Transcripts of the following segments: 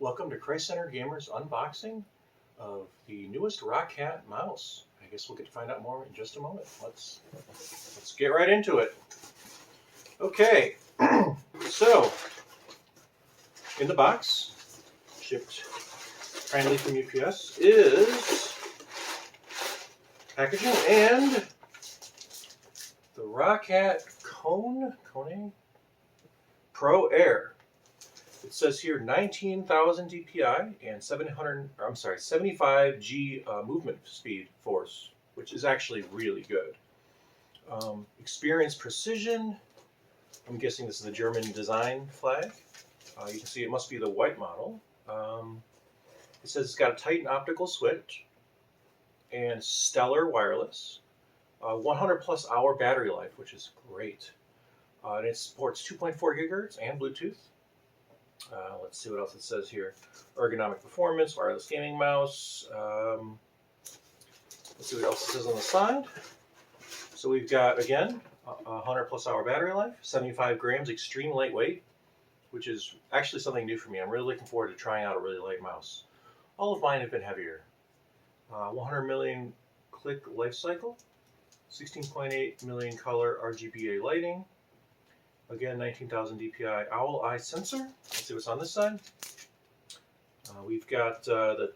Welcome to Christ-Centered Gamers unboxing of the newest ROCCAT mouse. I guess we'll get to find out more in just a moment. Let's get right into it. Okay, so in the box, shipped kindly from UPS, is packaging and the ROCCAT Kone Pro Air. It says here 19,000 DPI and 75 G movement speed force, which is actually really good. Experience precision. I'm guessing this is the German design flag. You can see it must be the white model. It says it's got a Titan optical switch and stellar wireless. 100 plus hour battery life, which is great. And it supports 2.4 gigahertz and Bluetooth. Let's see what else it says here. Ergonomic performance, wireless gaming mouse. Let's see what else it says on the side. So we've got, again, 100 plus hour battery life, 75 grams, extreme lightweight, which is actually something new for me. I'm really looking forward to trying out a really light mouse. All of mine have been heavier. 100 million click life cycle, 16.8 million color RGB lighting. Again, 19,000 DPI Owl-Eye sensor. Let's see what's on this side. We've got the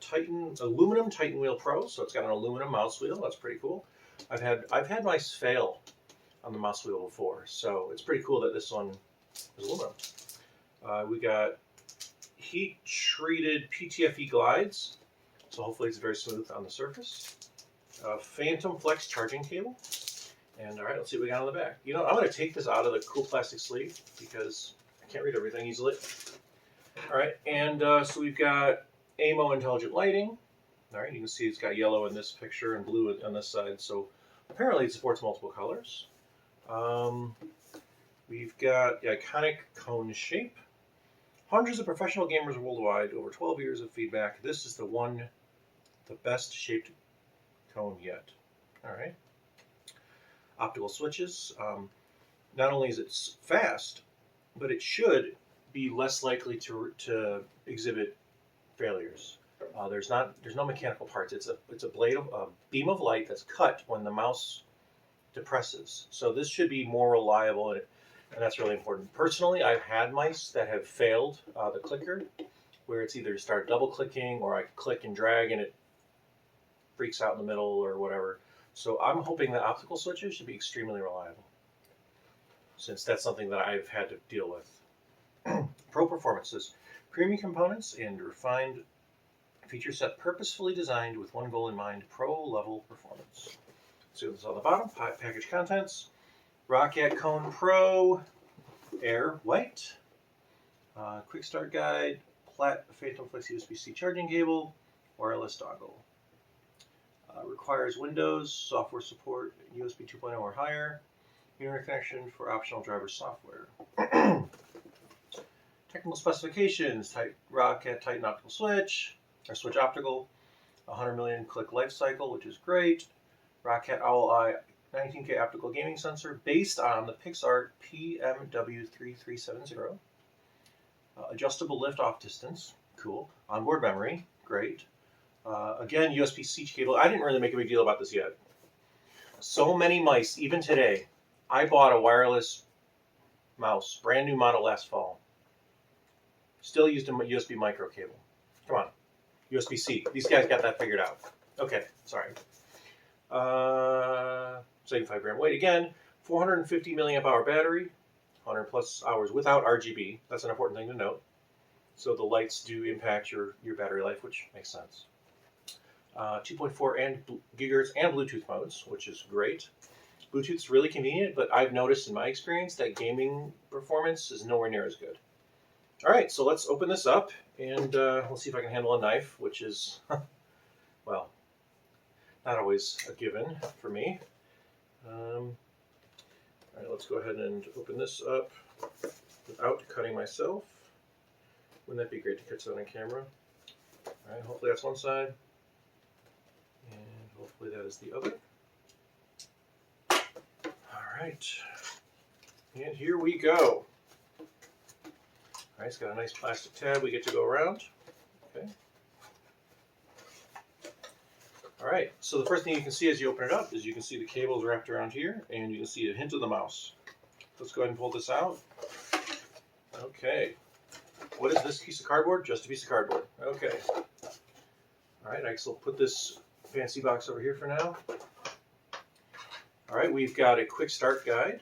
aluminum Titan Wheel Pro, so it's got an aluminum mouse wheel. That's pretty cool. I've had mice fail on the mouse wheel before, so it's pretty cool that this one is aluminum. We got heat-treated PTFE glides, so hopefully it's very smooth on the surface. Phantom Flex charging cable. And all right, let's see what we got on the back. You know, I'm going to take this out of the cool plastic sleeve because I can't read everything easily. All right, and so we've got AMO intelligent lighting. All right, you can see it's got yellow in this picture and blue on this side. So apparently it supports multiple colors. We've got the iconic cone shape. Hundreds of professional gamers worldwide, over 12 years of feedback. This is the best shaped cone yet. All right. Optical switches. Not only is it fast, but it should be less likely to exhibit failures. There's no mechanical parts. It's a beam of light that's cut when the mouse depresses. So this should be more reliable, and that's really important. Personally, I've had mice that have failed the clicker, where it's either start double clicking or I click and drag and it freaks out in the middle or whatever. So I'm hoping that optical switches should be extremely reliable, since that's something that I've had to deal with. Pro performances, premium components and refined feature set purposefully designed with one goal in mind: pro level performance. See what's on the bottom. Package contents: ROCCAT Kone Pro Air White, quick start guide, Phantom Flex USB-C charging cable, wireless dongle. Requires Windows, software support, USB 2.0 or higher, internet connection for optional driver software. Technical specifications: ROCCAT Titan Optical Switch, or Switch Optical, 100 million click life cycle, which is great. ROCCAT Owl-Eye 19K optical gaming sensor based on the PixArt PMW3370. Adjustable lift-off distance, cool. Onboard memory, great. Again, USB-C cable. I didn't really make a big deal about this yet. So many mice, even today. I bought a wireless mouse, brand new model last fall. Still used a USB micro cable. Come on, USB-C. These guys got that figured out. Okay, sorry. 75 gram weight again. 450 milliamp hour battery. 100 plus hours without RGB. That's an important thing to note. So the lights do impact your battery life, which makes sense. 2.4 gigahertz and Bluetooth modes, which is great. Bluetooth's really convenient, but I've noticed in my experience that gaming performance is nowhere near as good. All right, so let's open this up, and let's see if I can handle a knife, which is, well, not always a given for me. All right, let's go ahead and open this up without cutting myself. Wouldn't that be great to catch that on camera? All right, hopefully that's one side. And hopefully that is the other. All right. And here we go. All right, it's got a nice plastic tab we get to go around. Okay. All right, so the first thing you can see as you open it up is you can see the cables wrapped around here, and you can see a hint of the mouse. Let's go ahead and pull this out. Okay. What is this piece of cardboard? Just a piece of cardboard. Okay. All right, I guess I'll put this fancy box over here for now. All right, we've got a quick start guide.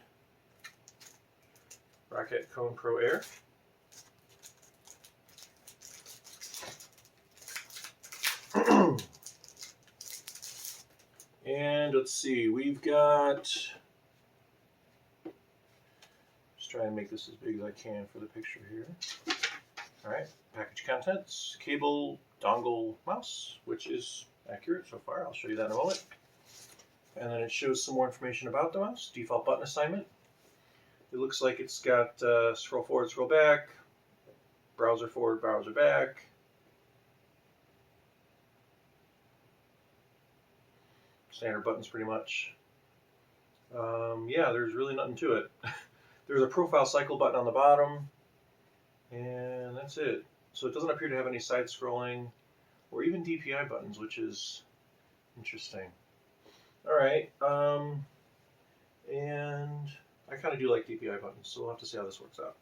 ROCCAT Kone Pro Air. And let's see, we've got, just try and make this as big as I can for the picture here. All right, package contents, cable, dongle, mouse, which is accurate so far. I'll show you that in a moment. And then it shows some more information about the mouse, default button assignment. It looks like it's got scroll forward, scroll back, browser forward, browser back. Standard buttons pretty much. Yeah, there's really nothing to it. There's a profile cycle button on the bottom, and that's it. So it doesn't appear to have any side scrolling or even DPI buttons, which is interesting. All right, and I kind of do like DPI buttons, so we'll have to see how this works out.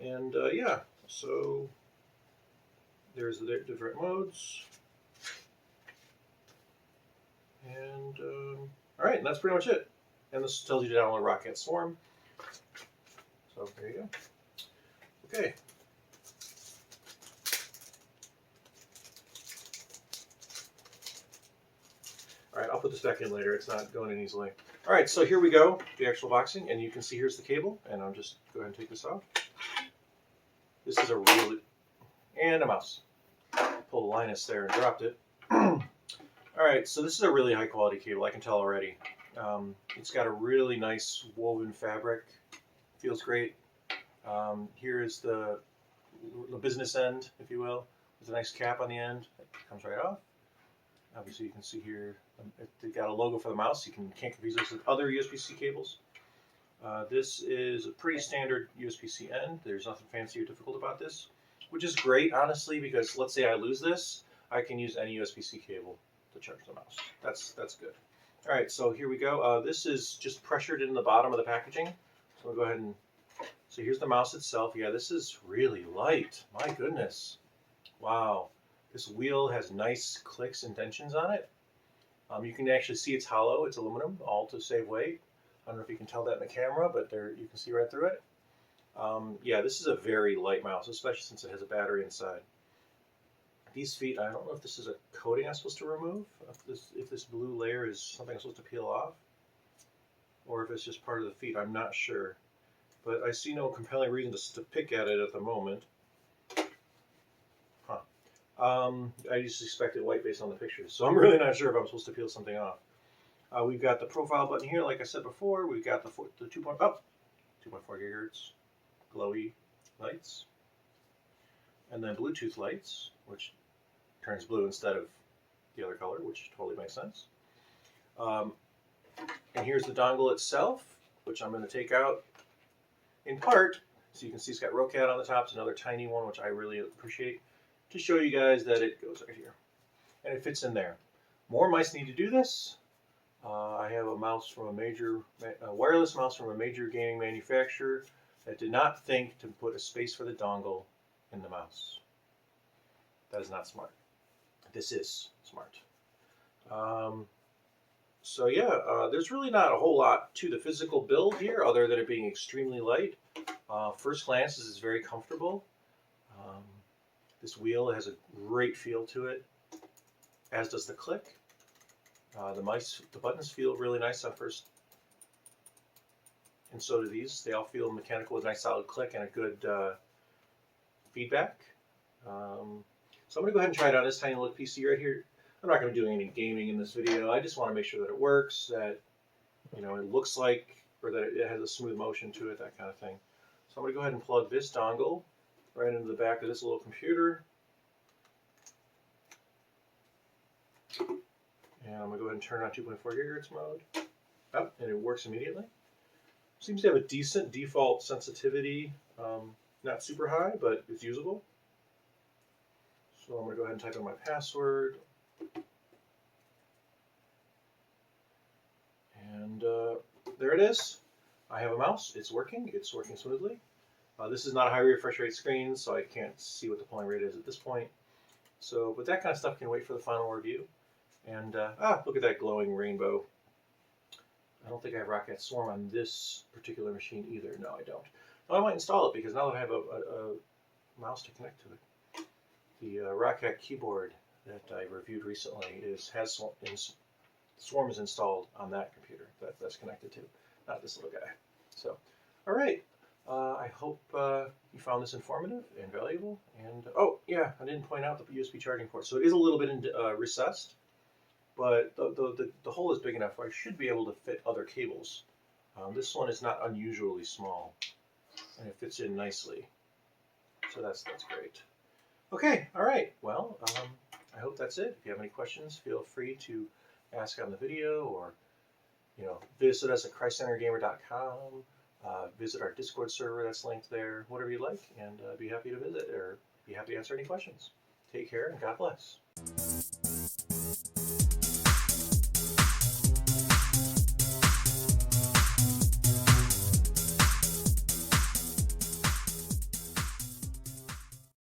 And yeah, so there's the different modes. And all right, and that's pretty much it. And this tells you to download ROCCAT Swarm. So there you go. Okay. All right, I'll put this back in later. It's not going in easily. All right, so here we go, the actual boxing, and you can see here's the cable, and I'll just go ahead and take this off. This is a really, and a mouse. Pulled a Linus there and dropped it. All right, so this is a really high quality cable, I can tell already. It's got a really nice woven fabric, feels great. Here is the business end, if you will, with a nice cap on the end. It comes right off. Obviously you can see here, they got a logo for the mouse. You can't confuse this with other USB-C cables. This is a pretty standard USB-C end. There's nothing fancy or difficult about this, which is great, honestly, because let's say I lose this, I can use any USB-C cable to charge the mouse. That's good. All right, so here we go. This is just pressured in the bottom of the packaging. So we'll go ahead and, so here's the mouse itself. Yeah, this is really light. My goodness. Wow. This wheel has nice clicks and tensions on it. You can actually see it's hollow. It's aluminum, all to save weight. I don't know if you can tell that in the camera, but there you can see right through it. Yeah, this is a very light mouse, especially since it has a battery inside. These feet, I don't know if this is a coating I'm supposed to remove, if this blue layer is something I'm supposed to peel off, or if it's just part of the feet, I'm not sure. But I see no compelling reason to pick at it at the moment. Huh. I just expected white based on the pictures, so I'm really not sure if I'm supposed to peel something off. We've got the profile button here, like I said before. We've got the 2.4 gigahertz glowy lights, and then Bluetooth lights, which turns blue instead of the other color, which totally makes sense. And here's the dongle itself, which I'm going to take out in part. So you can see it's got ROCCAT on the top. It's another tiny one, which I really appreciate, to show you guys that it goes right here. And it fits in there. More mice need to do this. I have a mouse from a wireless mouse from a major gaming manufacturer that did not think to put a space for the dongle in the mouse. That is not smart. This is smart. So yeah, there's really not a whole lot to the physical build here other than it being extremely light. First glance, this is very comfortable. This wheel has a great feel to it, as does the click. The buttons feel really nice on first, and so do these. They all feel mechanical with a nice solid click and a good feedback. So I'm going to go ahead and try it on this tiny little PC right here. I'm not going to be doing any gaming in this video. I just want to make sure that it works, that it looks like, or that it has a smooth motion to it, that kind of thing. So I'm going to go ahead and plug this dongle right into the back of this little computer. And I'm going to go ahead and turn on 2.4 gigahertz mode. Oh, and it works immediately. Seems to have a decent default sensitivity. Not super high, but it's usable. So I'm going to go ahead and type in my password. And there it is. I have a mouse. It's working smoothly. This is not a high refresh rate screen, so I can't see what the polling rate is at this point. So, but that kind of stuff can wait for the final review. And look at that glowing rainbow. I don't think I have ROCCAT Swarm on this particular machine either. No, I don't. Well, I might install it because now that I have a mouse to connect to it. The ROCCAT keyboard that I reviewed recently has Swarm is installed on that computer that's connected to, not this little guy. So, all right. I hope you found this informative and valuable. And oh yeah, I didn't point out the USB charging port. So it is a little bit recessed, but the hole is big enough where I should be able to fit other cables. This one is not unusually small, and it fits in nicely. So that's great. Okay, all right. Well, I hope that's it. If you have any questions, feel free to ask on the video, or visit us at ChristCenterGamer.com. Visit our Discord server that's linked there, whatever you like, and be happy to visit or be happy to answer any questions. Take care and God bless.